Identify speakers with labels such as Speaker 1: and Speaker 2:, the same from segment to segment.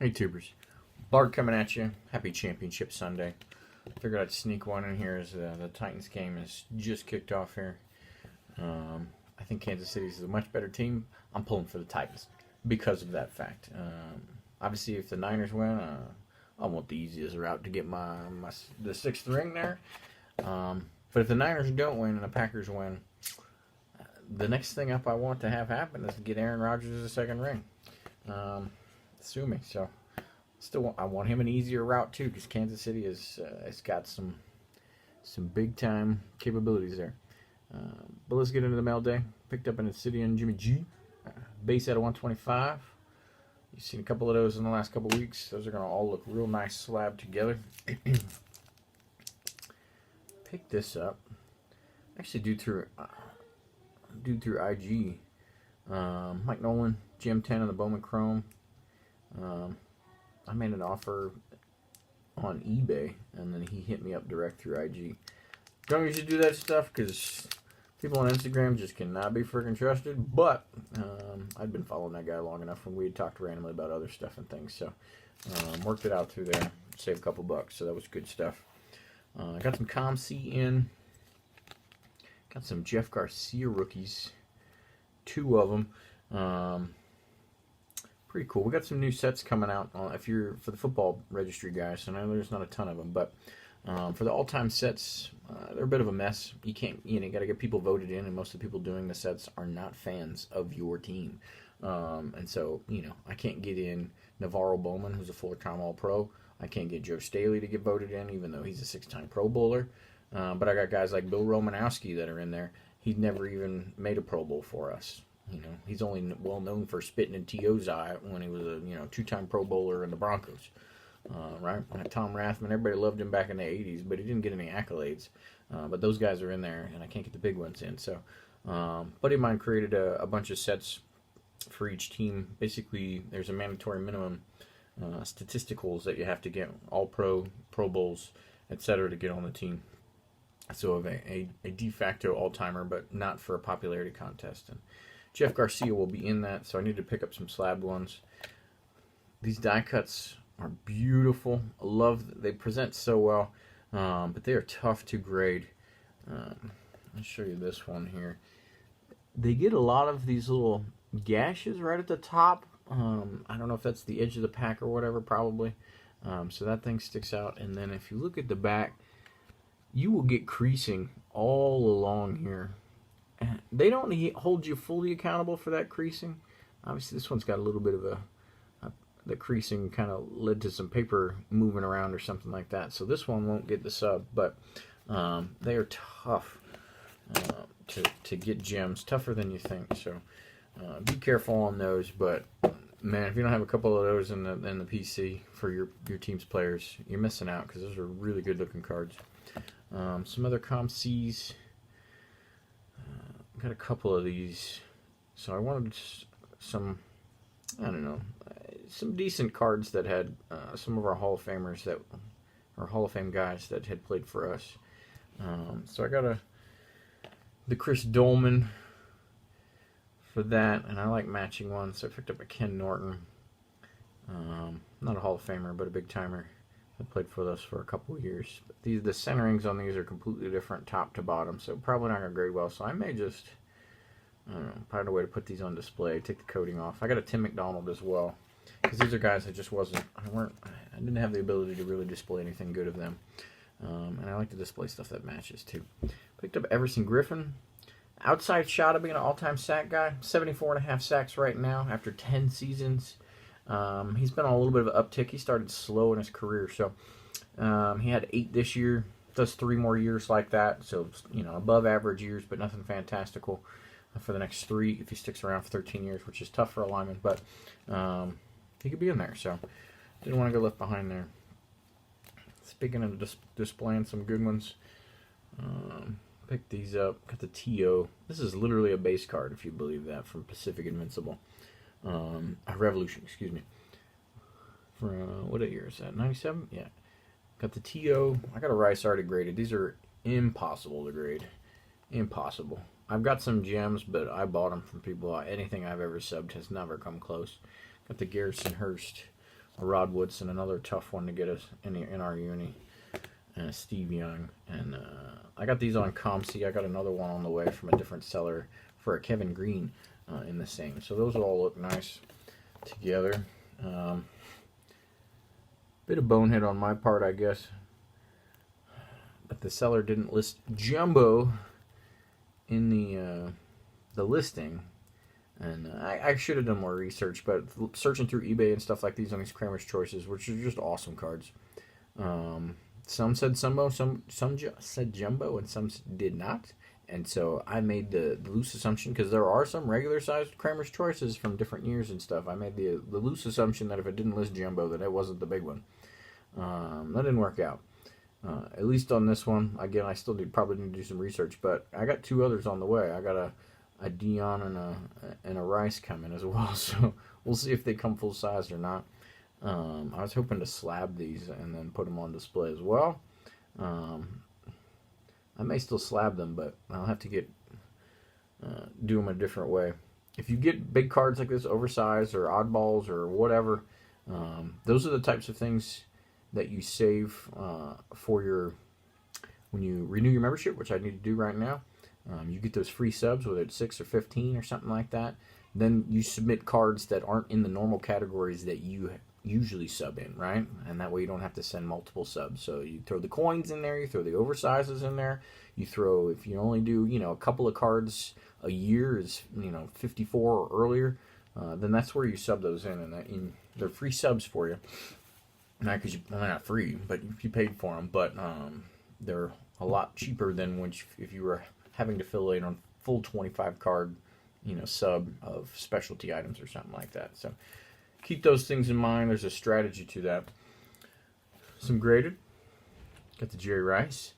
Speaker 1: Hey tubers, Bart coming at you. Happy Championship Sunday. Figured I'd sneak one in here as the Titans game has just kicked off here. I think Kansas City is a much better team. I'm pulling for the Titans because of that fact. Obviously, if the Niners win, I want the easiest route to get the sixth ring there. But if the Niners don't win and the Packers win, the next thing up I want to have happen is to get Aaron Rodgers a second ring. Sue me. So I want him an easier route too, because Kansas City has got some big time capabilities there. But let's get into the mail day. Picked up an Obsidian Jimmy G, base out of 125. You've seen a couple of those in the last couple of weeks. Those are going to all look real nice slabbed together. Pick this up. Actually, due through IG. Mike Nolan, GM10 on the Bowman Chrome. I made an offer on eBay, and then he hit me up direct through IG. Don't usually do that stuff because people on Instagram just cannot be freaking trusted. But I'd been following that guy long enough when we had talked randomly about other stuff and things. So worked it out through there, saved a couple bucks. So that was good stuff. I got some ComC in. Got some Jeff Garcia rookies. 2 of them. Pretty cool. We got some new sets coming out if you're for the football registry guys. I know there's not a ton of them, but for the all-time sets, they're a bit of a mess. You got to get people voted in, and most of the people doing the sets are not fans of your team. And so, I can't get in Navarro Bowman, who's a 4-time All-Pro. I can't get Joe Staley to get voted in, even though he's a 6-time Pro Bowler. But I got guys like Bill Romanowski that are in there. He'd never even made a Pro Bowl for us. He's only well known for spitting in T.O.'s eye when he was a 2-time Pro Bowler in the Broncos, right? Tom Rathman, everybody loved him back in the '80s, but he didn't get any accolades. But those guys are in there, and I can't get the big ones in. So, buddy of mine created a bunch of sets for each team. Basically, there's a mandatory minimum statisticals that you have to get, all Pro Bowls, etc., to get on the team. So of a de facto all-timer, but not for a popularity contest. And Jeff Garcia will be in that, so I need to pick up some slabbed ones. These die cuts are beautiful. I love that they present so well, but they are tough to grade. I'll show you this one here. They get a lot of these little gashes right at the top. I don't know if that's the edge of the pack or whatever, probably. So that thing sticks out. And then if you look at the back, you will get creasing all along here. They don't hold you fully accountable for that creasing. Obviously, this one's got a little bit of the creasing kind of led to some paper moving around or something like that. So this one won't get the sub, but they are tough to get gems, tougher than you think. So be careful on those. But man, if you don't have a couple of those in the PC for your team's players, you're missing out because those are really good looking cards. Some other ComCs. Got a couple of these, so I wanted some decent cards that had some of our Hall of Famers or Hall of Fame guys that had played for us. So I got the Chris Dolman for that, and I like matching ones, so I picked up a Ken Norton. Not a Hall of Famer, but a big timer. I played for us for a couple of years. But the centerings on these are completely different top to bottom, so probably not going to grade well. So I may just, find a way to put these on display, take the coating off. I got a Tim McDonald as well, because these are guys that just I didn't have the ability to really display anything good of them. And I like to display stuff that matches too. Picked up Everson Griffin. Outside shot of being an all-time sack guy. 74.5 sacks right now after 10 seasons. He's been on a little bit of an uptick. He started slow in his career, so he had 8 this year. Does 3 more years like that, so above average years, but nothing fantastical for the next 3 if he sticks around for 13 years, which is tough for a lineman, but he could be in there. So didn't want to go left behind there. Speaking of displaying some good ones, pick these up. Got the T.O. This is literally a base card, if you believe that, from Pacific Invincible. Revolution, excuse me. From what year is that? 97? Yeah. Got the T.O. I got a Rice already graded. These are impossible to grade. Impossible. I've got some gems, but I bought them from people. Anything I've ever subbed has never come close. Got the Garrison Hurst a Rod Woodson, another tough one to get us in our uni, and a Steve Young. And I got these on ComC. I got another one on the way from a different seller for a Kevin Green in the same. So those all look nice together. Bit of bonehead on my part, I guess. But the seller didn't list Jumbo in the listing. And I should have done more research, but searching through eBay and stuff like these on these Kramer's Choices, which are just awesome cards. Some said Jumbo, some said Jumbo, and some did not. And so I made the loose assumption, because there are some regular-sized Kramer's Choices from different years and stuff. I made the loose assumption that if it didn't list Jumbo, that it wasn't the big one. That didn't work out. At least on this one. Again, I still probably need to do some research, but I got two others on the way. I got a Dion and a Rice coming as well, so we'll see if they come full size or not. I was hoping to slab these and then put them on display as well. I may still slab them, but I'll have to do them a different way. If you get big cards like this, oversized or oddballs or whatever, those are the types of things that you save for when you renew your membership, which I need to do right now. You get those free subs, whether it's 6 or 15 or something like that. Then you submit cards that aren't in the normal categories that you usually sub in, right? And that way you don't have to send multiple subs. So you throw the coins in there, you throw the oversizes in there, you throw, if you only do, a couple of cards a year is, 54 or earlier, then that's where you sub those in, and they're free subs for you. Not because they're not free, but if you paid for them, but they're a lot cheaper than if you were having to fill in on full 25 card, sub of specialty items or something like that. So keep those things in mind. There's a strategy to that. Some graded. Got the Jerry Rice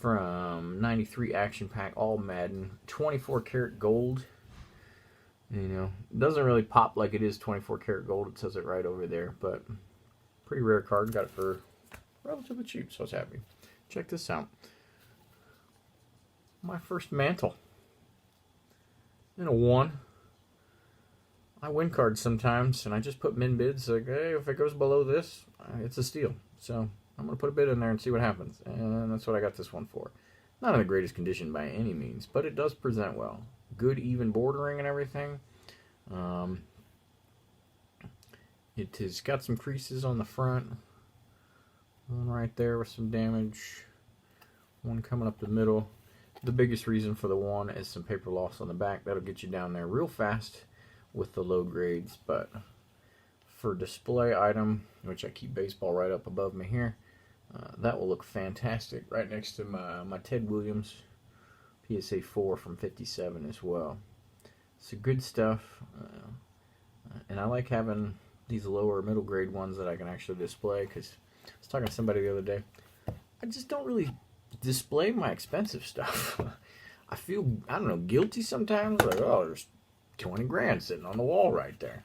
Speaker 1: from 93 Action Pack, all Madden, 24 karat gold. It doesn't really pop like it is 24 karat gold. It says it right over there, but pretty rare card. Got it for relatively cheap, so I was happy. Check this out. My first Mantle. In a 1. I win cards sometimes, and I just put min bids. Like, hey, if it goes below this, it's a steal. So I'm going to put a bid in there and see what happens. And that's what I got this one for. Not in the greatest condition by any means, but it does present well. Good even bordering and everything. It has got some creases on the front. One right there with some damage. One coming up the middle. The biggest reason for the one is some paper loss on the back. That'll get you down there real fast with the low grades. But for display item, which I keep baseball right up above me here, that will look fantastic right next to my Ted Williams PSA 4 from 57 as well. So good stuff. And I like having these lower middle grade ones that I can actually display, because I was talking to somebody the other day. I just don't really display my expensive stuff. I feel, I don't know, guilty sometimes. Like, oh, there's 20 grand sitting on the wall right there.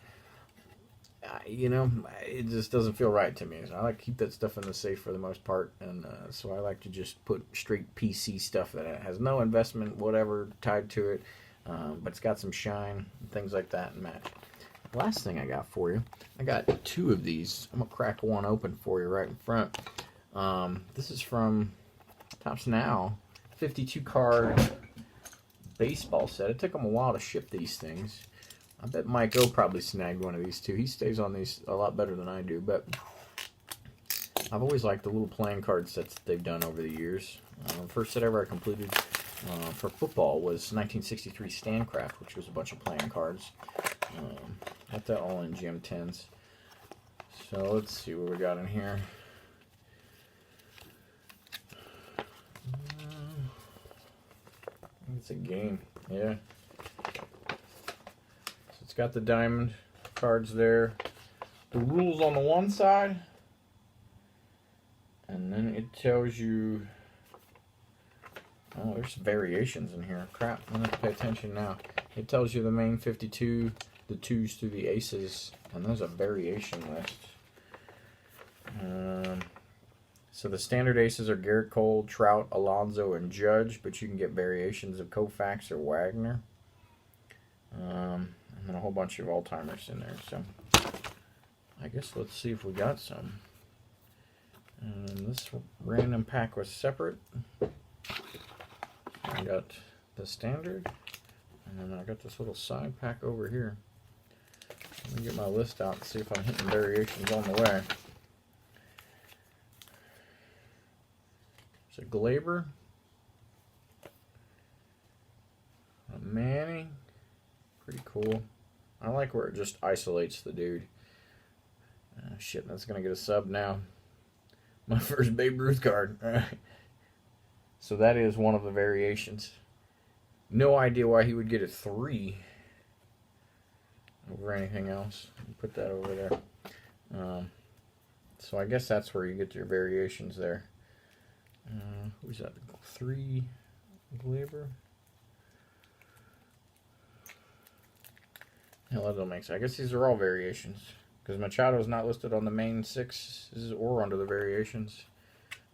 Speaker 1: It just doesn't feel right to me. So I like to keep that stuff in the safe for the most part, and so I like to just put straight PC stuff that has no investment, whatever, tied to it, but it's got some shine, and things like that, and match. Last thing I got for you, I got 2 of these. I'm going to crack one open for you right in front. This is from Topps Now, 52 card baseball set. It took them a while to ship these things. I bet Mike O probably snagged one of these too. He stays on these a lot better than I do, but I've always liked the little playing card sets that they've done over the years. First set ever I completed for football was 1963 Stancraft, which was a bunch of playing cards. Got that all in Gem 10s. So let's see what we got in here. It's a game, yeah. So it's got the diamond cards there. The rules on the one side. And then it tells you... Oh, there's variations in here. Crap, I'm going to have to pay attention now. It tells you the main 52, the 2s through the aces, and there's a variation list. So the standard aces are Garrett Cole, Trout, Alonso, and Judge, but you can get variations of Koufax or Wagner. And then a whole bunch of all-timers in there. So I guess let's see if we got some. And this random pack was separate. I got the standard, and then I got this little side pack over here. Let me get my list out and see if I'm hitting variations on the way. It's a Glaber, a Manning, pretty cool. I like where it just isolates the dude. Shit, that's gonna get a sub now. My first Babe Ruth card. So that is one of the variations. No idea why he would get a 3 over anything else. Put that over there. So I guess that's where you get your variations there. Who's that? 3 Glaber. Hell, that don't make sense. I guess these are all variations. Because Machado is not listed on the main 6s or under the variations.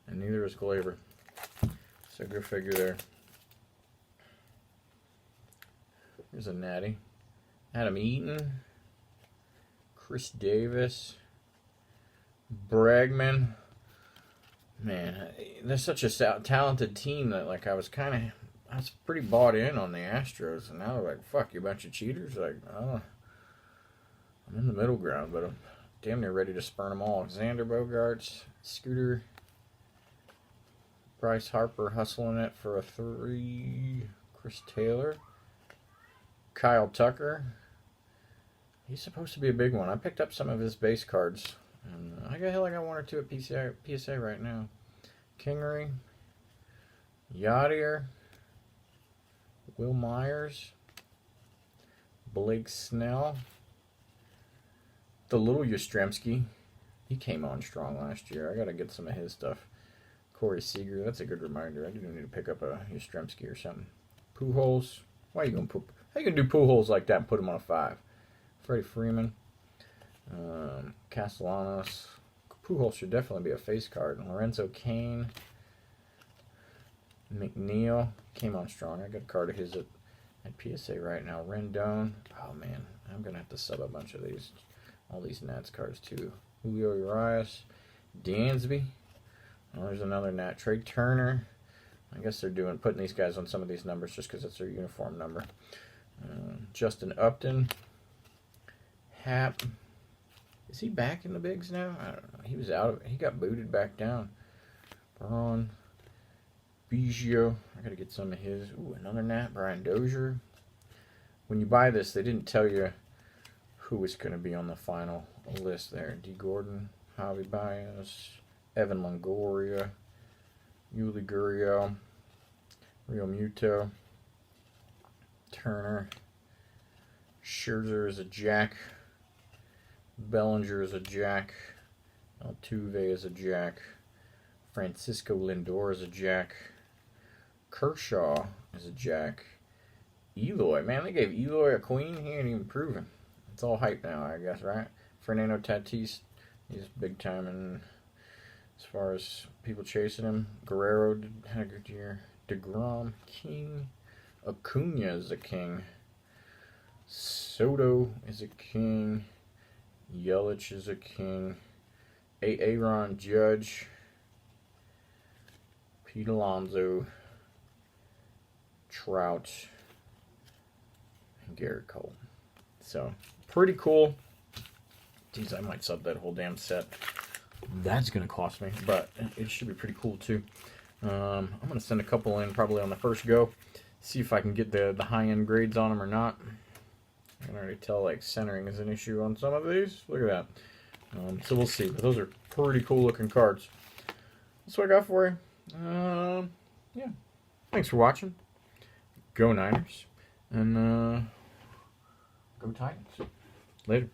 Speaker 1: And neither is Glaber. So go figure there. Here's a natty. Adam Eaton. Chris Davis. Bregman. Man, they're such a talented team that like I was pretty bought in on the Astros, and now they're like, fuck, you bunch of cheaters. Like, oh, I'm in the middle ground, but I'm damn near ready to spurn them all. Xander Bogaerts, Scooter, Bryce Harper hustling it for a 3. Chris Taylor, Kyle Tucker. He's supposed to be a big one. I picked up some of his base cards. And I got 1 or 2 at PSA right now. Kingery, Yadier, Will Myers, Blake Snell, the little Yastrzemski. He came on strong last year. I got to get some of his stuff. Corey Seager, that's a good reminder. I do need to pick up a Yastrzemski or something. Pujols. Why are you going to put? How you going to do Pujols like that and put him on a 5? Freddie Freeman. Castellanos. Pujols should definitely be a face card. Lorenzo Cain. McNeil. Came on strong. I got a card of his at PSA right now. Rendon. Oh, man. I'm going to have to sub a bunch of these. All these Nats cards, too. Julio Urias. Dansby. Oh, there's another Nat. Trey Turner. I guess they're putting these guys on some of these numbers just because it's their uniform number. Justin Upton. Hap. Is he back in the bigs now? I don't know. He was out of it. He got booted back down. Braun. Biggio. I got to get some of his. Ooh, another Nat. Brian Dozier. When you buy this, they didn't tell you who was going to be on the final list there. D. Gordon. Javi Baez. Evan Longoria. Yuli Gurriel. Real Muto. Turner. Scherzer is a jack. Bellinger is a jack. Altuve is a jack. Francisco Lindor is a jack. Kershaw is a jack. Eloy, man, they gave Eloy a queen. He ain't even proven. It's all hype now, I guess, right? Fernando Tatis, he's big time, and as far as people chasing him, Guerrero had a good year. DeGrom, king. Acuna is a king. Soto is a king. Yelich is a king. Aaron Judge. Pete Alonso. Trout. And Garrett Cole. So, pretty cool. Geez, I might sub that whole damn set. That's going to cost me, but it should be pretty cool too. I'm going to send a couple in probably on the first go. See if I can get the high-end grades on them or not. I can already tell like centering is an issue on some of these. Look at that. So we'll see. But those are pretty cool looking cards. That's what I got for you. Yeah. Thanks for watching. Go Niners. And go Titans. Later.